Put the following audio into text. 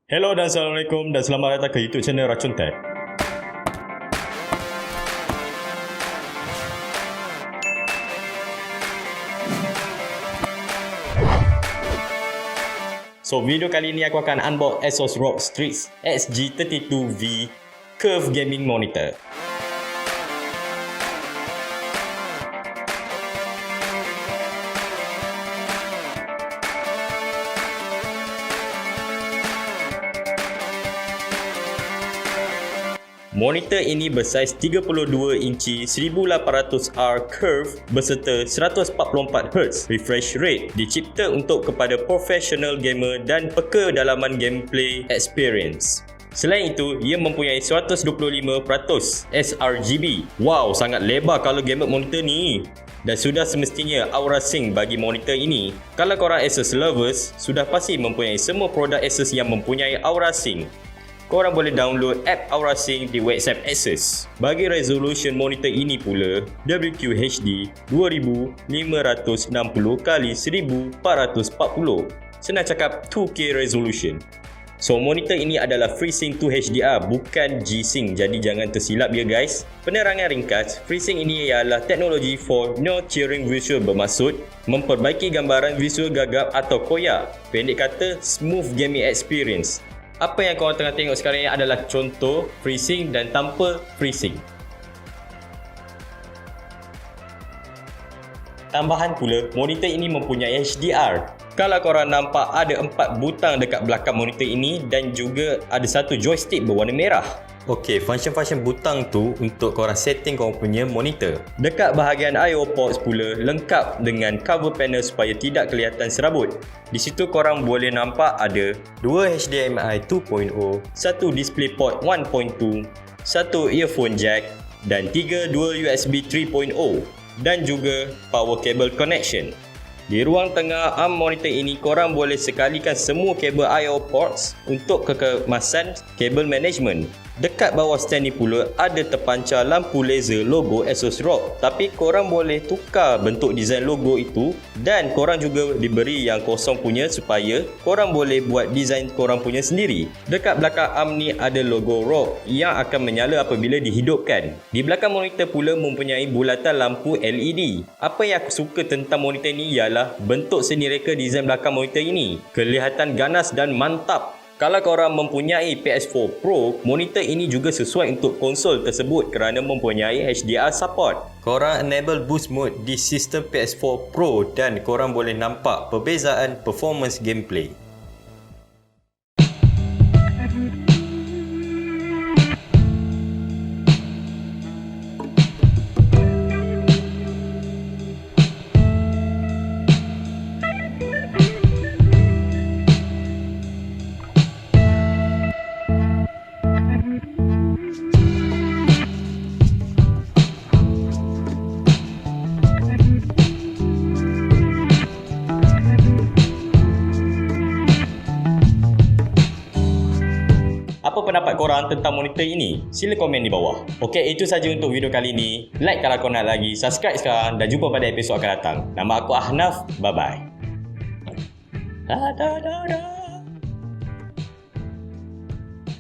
Hello dan Assalamualaikum dan selamat datang ke YouTube channel Racun Tech. So video kali ini aku akan unbox Asus ROG STRIX XG32V Curve Gaming Monitor. Monitor ini bersaiz 32 inci 1800R curve berserta 144Hz refresh rate, dicipta untuk kepada professional gamer dan peka dalaman gameplay experience. Selain itu, ia mempunyai 125% sRGB. Wow, sangat lebar kalau gamer monitor ni. Dan sudah semestinya aura sync bagi monitor ini. Kalau korang Asus lovers, sudah pasti mempunyai semua produk Asus yang mempunyai aura sync. Korang boleh download app Aura Sync di website Asus. Bagi resolution monitor ini pula WQHD 2560x1440. Senang cakap 2K resolution. So monitor ini adalah FreeSync 2 HDR, bukan G-Sync, jadi jangan tersilap ya guys. Penerangan ringkas, FreeSync ini ialah teknologi for no-tearing visual, bermaksud memperbaiki gambaran visual gagap atau koyak. Pendek kata, smooth gaming experience. Apa yang korang tengah tengok sekarang ini adalah contoh FreeSync dan tanpa FreeSync. Tambahan pula, monitor ini mempunyai HDR. Kalau korang nampak ada 4 butang dekat belakang monitor ini dan juga ada satu joystick berwarna merah. Okey, function-function butang tu untuk korang setting korang punya monitor. Dekat bahagian I/O ports pula lengkap dengan cover panel supaya tidak kelihatan serabut. Di situ korang boleh nampak ada 2 HDMI 2.0, 1 DisplayPort 1.2, 1 earphone jack dan 3 dual USB 3.0 dan juga power cable connection. Di ruang tengah arm monitor ini korang boleh sekalikan semua kabel I/O ports untuk kekemasan kabel management. Dekat bawah stand ni pula ada terpancar lampu laser logo Asus ROG, tapi korang boleh tukar bentuk design logo itu dan korang juga diberi yang kosong punya supaya korang boleh buat design korang punya sendiri. Dekat belakang arm ni ada logo ROG yang akan menyala apabila dihidupkan. Di belakang monitor pula mempunyai bulatan lampu LED. Apa yang aku suka tentang monitor ni ialah bentuk seni reka design belakang monitor ini. Kelihatan ganas dan mantap. Kalau korang mempunyai PS4 Pro, monitor ini juga sesuai untuk konsol tersebut kerana mempunyai HDR support. Korang enable boost mode di sistem PS4 Pro dan korang boleh nampak perbezaan performance gameplay. Apa pendapat korang tentang monitor ini? Sila komen di bawah. Okey, itu saja untuk video kali ini. Like kalau korang nak lagi, subscribe sekarang dan jumpa pada episod akan datang. Nama aku Ahnaf. Bye bye.